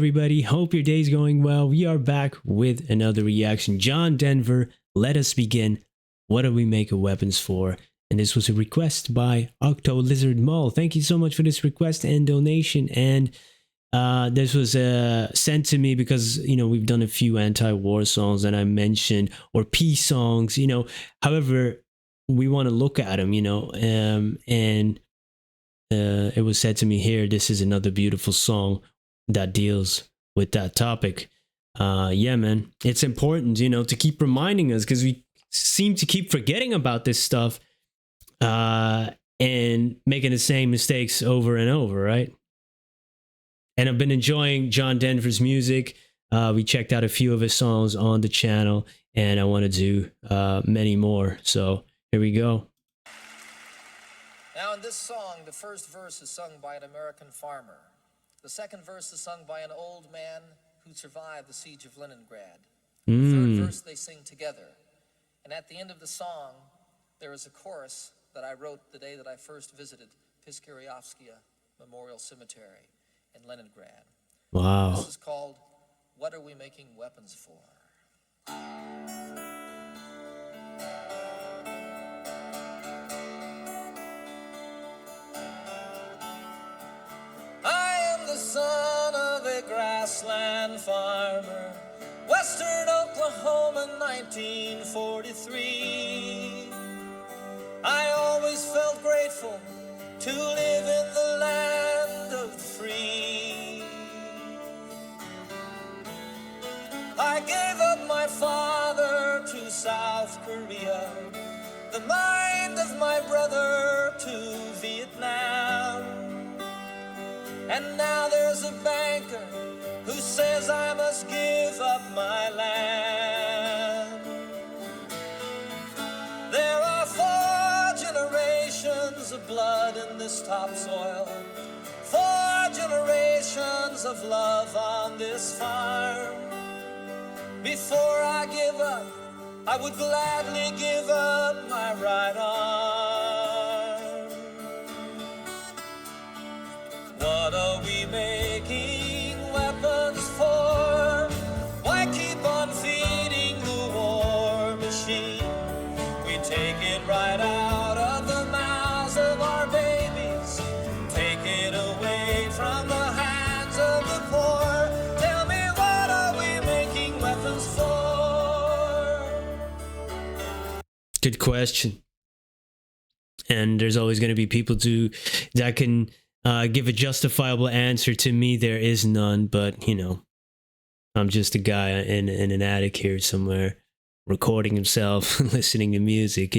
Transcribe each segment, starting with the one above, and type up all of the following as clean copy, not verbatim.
everybody? Hope your day's going well. We are back with another reaction. John Denver, let us begin. What do we make of weapons for? And this was a request by Octo Lizard Mall. Thank you so much for this request and donation. And this was sent to me because, we've done a few anti-war songs that I mentioned, or peace songs, however we want to look at them, and it was said to me here, this is another beautiful song that deals with that topic. Yeah, man, it's important, to keep reminding us, because we seem to keep forgetting about this stuff and making the same mistakes over and over, right? And I've been enjoying John Denver's music. We checked out a few of his songs on the channel, and I want to do many more. So here we go. Now in this song, the first verse is sung by an American farmer. The second verse is sung by an old man who survived the siege of Leningrad. The third verse they sing together. And at the end of the song, there is a chorus that I wrote the day that I first visited Piskyryovskaya Memorial Cemetery in Leningrad. Wow. This is called, What Are We Making Weapons For? Son of a grassland farmer, Western Oklahoma, 1943. I always felt grateful to live in the land of the free. I gave up my father to South Korea, the mind of my brother to Vietnam. And now there's a banker who says I must give up my land. There are 4 generations of blood in this topsoil, 4 generations of love on this farm. Before I give up, I would gladly give up my right arm. What are we making weapons for? Why keep on feeding the war machine? We take it right out of the mouths of our babies, take it away from the hands of the poor. Tell me, what are we making weapons for? Good question. And there's always going to be people that can give a justifiable answer. To me, there is none, but I'm just a guy in an attic here somewhere, recording himself, listening to music,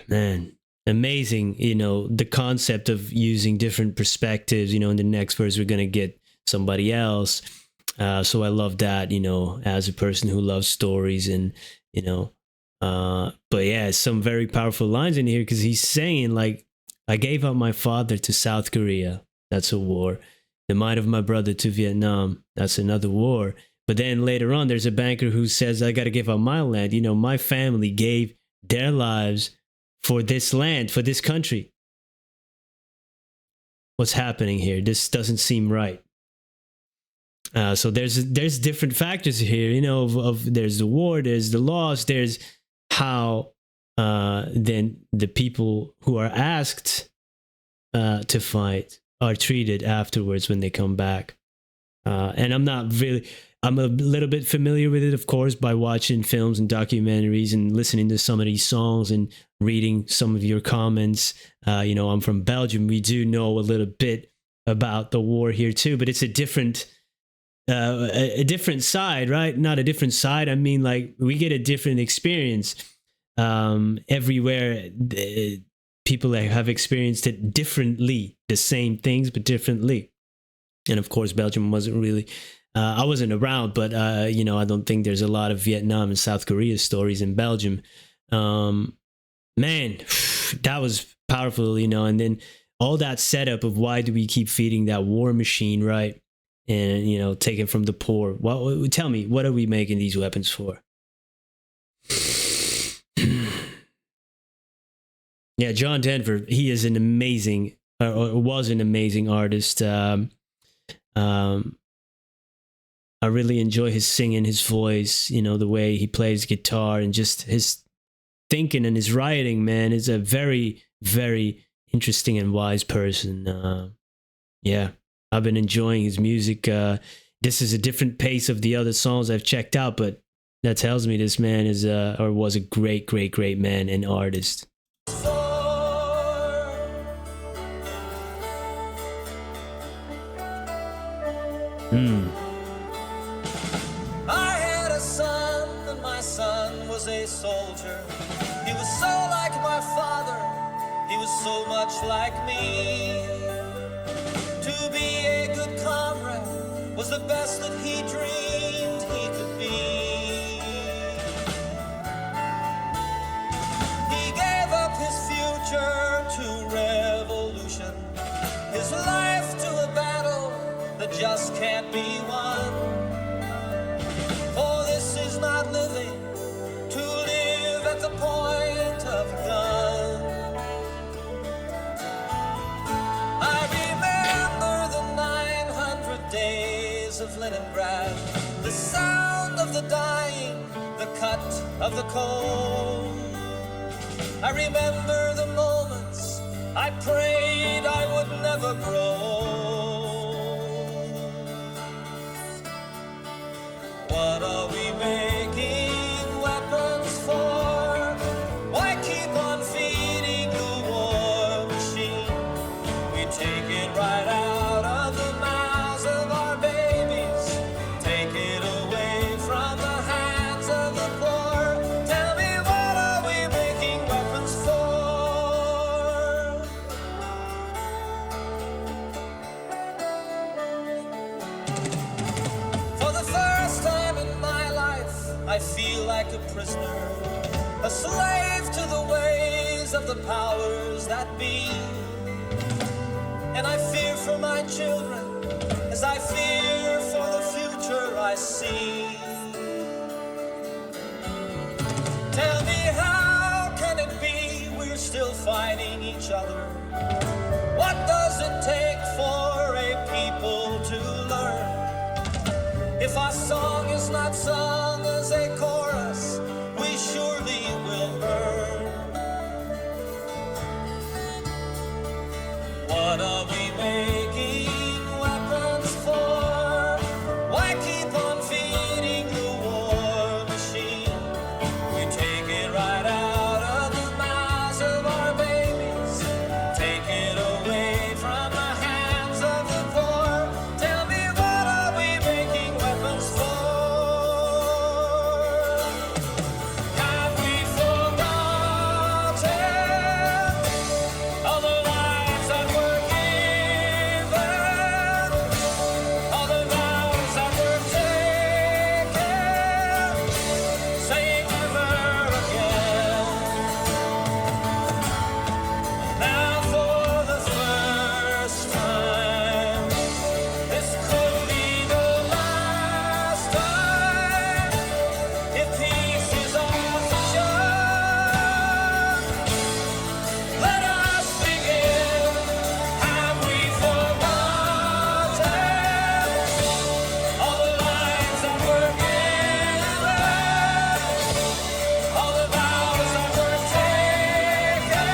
man, amazing, the concept of using different perspectives. In the next verse, we're going to get somebody else. So I love that, as a person who loves stories and, but yeah, some very powerful lines in here, because he's saying, like, I gave up my father to South Korea. That's a war. The mind of my brother to Vietnam. That's another war. But then later on, there's a banker who says, I got to give up my land. My family gave their lives for this land, for this country. What's happening here? This doesn't seem right. So there's different factors here, there's the war, there's the loss, there's how then the people who are asked to fight are treated afterwards when they come back. And I'm a little bit familiar with it, of course, by watching films and documentaries and listening to some of these songs and reading some of your comments. I'm from Belgium. We do know a little bit about the war here too, but it's a different side, right? Not a different side. I mean, like, we get a different experience. Everywhere people have experienced it differently, the same things but differently. And of course, Belgium wasn't really I wasn't around, but I don't think there's a lot of Vietnam and South Korea stories in Belgium. Man, that was powerful, and then all that setup of why do we keep feeding that war machine, right? And taking from the poor. Tell me, what are we making these weapons for? Yeah, John Denver, he is an amazing, or was an amazing artist. Um, I really enjoy his singing, his voice, the way he plays guitar, and just his thinking and his writing, man, is a very, very interesting and wise person. Yeah, I've been enjoying his music. This is a different pace of the other songs I've checked out, but that tells me this man is or was a great, great, great man and artist. I had a son, and my son was a soldier. He was so like my father, he was so much like me. To be a good comrade was the best that he dreamed he could be. He gave up his future to revolution, his life to a battle that just can't be won. For this is not living, to live at the point of a gun. I remember the 900 days of Leningrad, the sound of the dying, the cut of the cold. I remember the moments I prayed I would never grow old. What are we making weapons for? Why keep on feeding the war machine? We take it right out of the mouths of our babies, take it away from the hands of the poor. Tell me, what are we making weapons for? For the first time in my life, I feel like a prisoner, a slave to the ways of the powers that be. And I fear for my children as I fear for the future I see. Tell me, how can it be we're still fighting each other? What does it take for a people to learn? If our song is not sung as a chorus, we surely will burn. What are we making weapons for? Why keep on feeding the war machine? We take it right out of the mouths of our babies, take it away from the hands of the poor. Tell me, what are we making weapons for? Have we forgotten all the lives that were given, all the vows that were taken, saying never again? Now for the first time, this could be the last time. If peace is our vision, let us begin. Have we forgotten all the lives that were given, all the vows that were taken,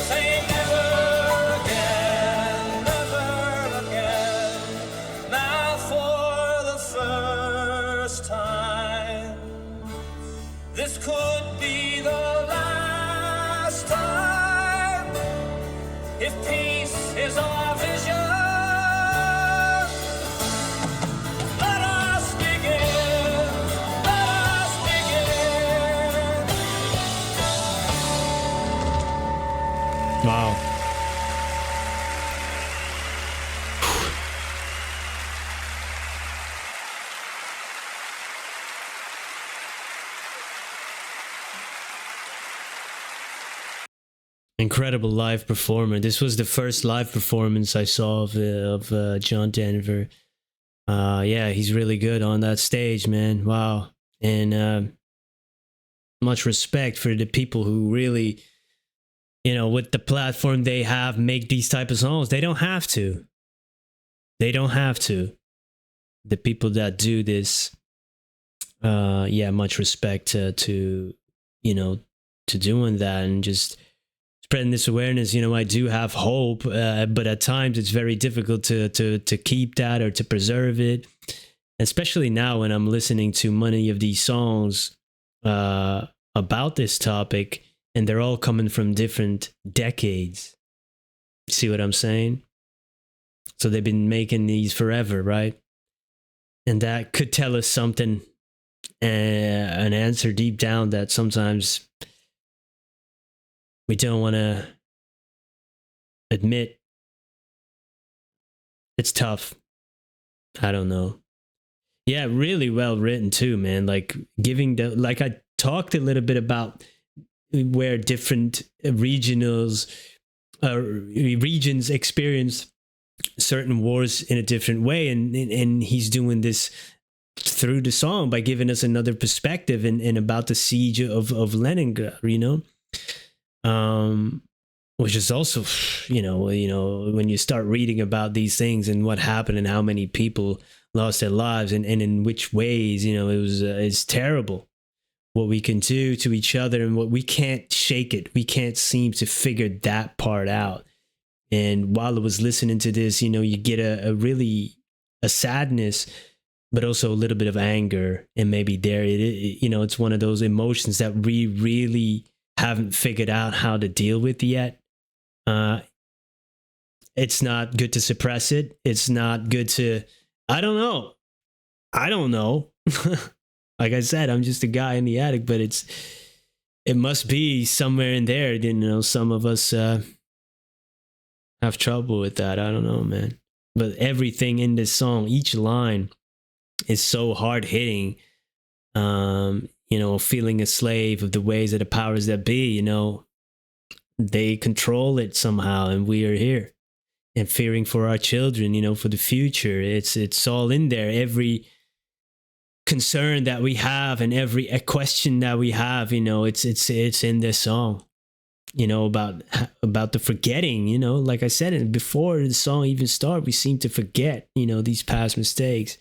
saying never again, never again? Now for the first time, this could be the last time. If peace is our vision, let us begin, let us begin. Wow. Incredible live performer. This was the first live performance I saw of John Denver. Yeah, he's really good on that stage, man. Wow. And much respect for the people who really, with the platform they have, make these type of songs. They don't have to. they don't have to. The people that do this, yeah, much respect to you know, to doing that and just spreading this awareness. You know, I do have hope, but at times it's very difficult to keep that or to preserve it, especially now when I'm listening to many of these songs about this topic, and they're all coming from different decades. See what I'm saying? So they've been making these forever, right? And that could tell us something, an answer deep down that sometimes we don't want to admit. It's tough. I don't know. Yeah, really well written too, man. Like giving the, like I talked a little bit about where different regions experience certain wars in a different way, and he's doing this through the song by giving us another perspective and about the siege of Leningrad, you know, which is also, you know, when you start reading about these things and what happened and how many people lost their lives and in which ways, you know, it's terrible what we can do to each other, and what we can't shake it. We can't seem to figure that part out. And while I was listening to this, you know, you get a really a sadness, but also a little bit of anger. And maybe there, you know, it's one of those emotions that we really haven't figured out how to deal with yet. It's not good to suppress it. It's not good to, I don't know. Like I said, I'm just a guy in the attic, but it must be somewhere in there. You know, some of us have trouble with that. I don't know, man. But everything in this song, each line is so hard hitting. You know, feeling a slave of the ways of the powers that be, you know, they control it somehow, and we are here. And fearing for our children, you know, for the future. It's all in there. Every concern that we have and every question that we have, you know, it's in this song. You know, about the forgetting, you know, like I said before the song even started, we seem to forget, you know, these past mistakes.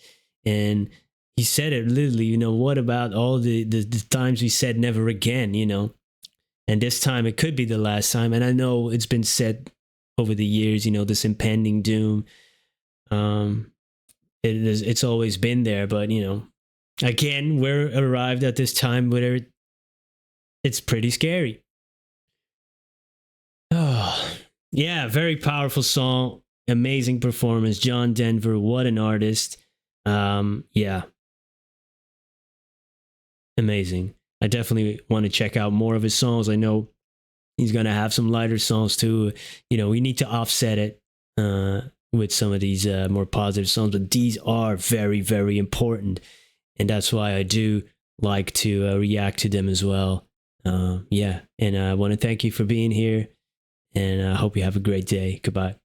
And he said it literally, you know, what about all the times we said never again, you know? And this time it could be the last time. And I know it's been said over the years, you know, this impending doom. It's always been there, but, you know, again, we're arrived at this time where it's pretty scary. Oh, yeah, very powerful song, amazing performance. John Denver, what an artist. Yeah, amazing. I definitely want to check out more of his songs. I know he's going to have some lighter songs too. You know, we need to offset it with some of these more positive songs, but these are very, very important. And that's why I do like to react to them as well. Yeah, and I want to thank you for being here. And I hope you have a great day. Goodbye.